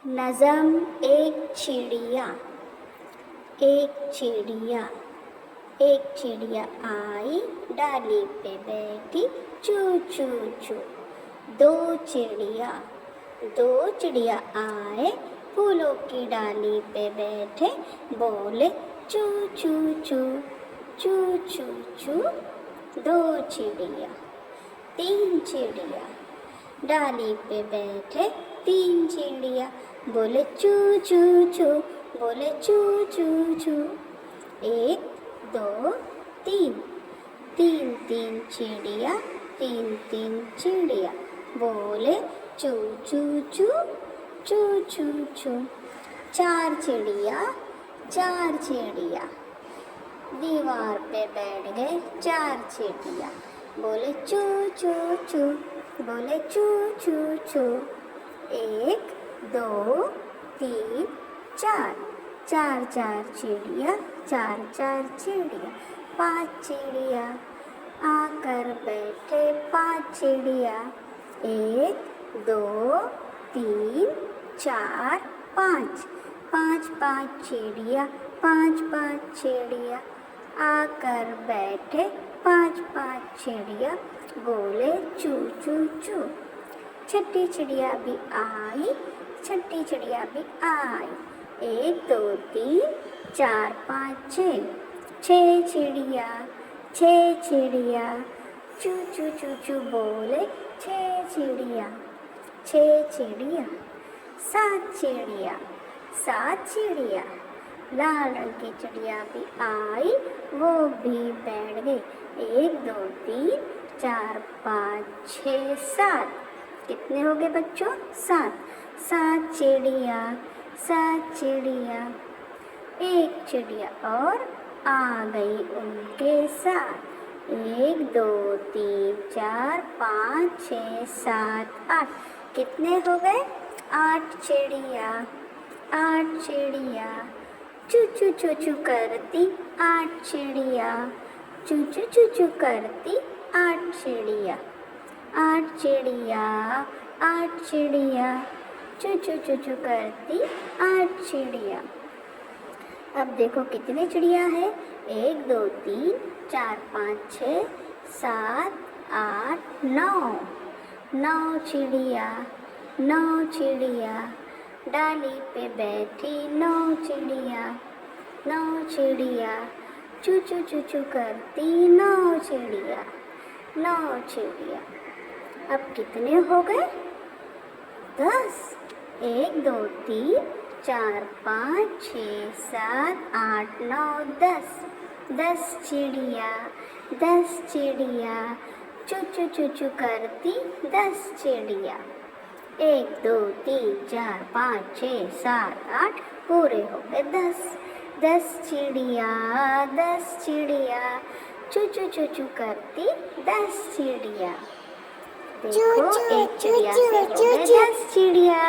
नज़म एक चिड़िया। एक चिड़िया आई डाली पे बैठी चू चू चू। दो चिड़िया आए फूलों की डाली पे बैठे बोले चू चू चू चू चू चू। दो चिड़िया। तीन चिड़िया डाली पे बैठे तीन चिड़िया बोले चू चू चू बोले चू चू चू। एक दो तीन तीन चिड़िया तीन चिड़िया बोले चू चू चू चू चू चू। चार चिड़िया दीवार पे बैठ गए चार चिड़िया बोले चू चू चू बोले चू चू चू। एक दो तीन चार चिड़िया चिड़िया। पांच चिड़िया आकर बैठे पांच चिड़िया। एक दो तीन चार पाँच चिड़िया चिड़िया आकर बैठे पांच चिड़िया बोले चू चू चू। छठी चिड़िया भी आई एक दो तीन चार पाँच छः चिड़िया चू चू चू चू बोले छः चिड़िया। सात चिड़िया लाल रंग की चिड़िया भी आई वो भी बैठ गई। एक दो तीन चार पाँच छः सात। कितने हो गए बच्चों? सात चिड़िया। एक चिड़िया और आ गई उनके साथ। एक दो तीन चार पाँच छः सात आठ। कितने हो गए? आठ चिड़िया चू चू चू चू करती आठ चिड़िया चू चू चू चू करती आठ चिड़िया चू चू चू चू करती आठ चिड़िया। अब देखो कितने चिड़िया है? एक दो तीन चार पाँच छः सात आठ नौ चिड़िया डाली पे बैठी नौ चिड़िया चू चू चू चू करती नौ चिड़िया। अब कितने हो गए? 10। एक दो तीन चार पाँच छः सात आठ नौ 10 चिड़िया चू चू चू चू करती 10 चिड़िया। एक दो तीन चार पाँच छः सात आठ पूरे हो गए 10 चिड़िया चू चू चू चू करती 10 चिड़िया। देखो एक चिड़िया से हो गए 10 चिड़िया।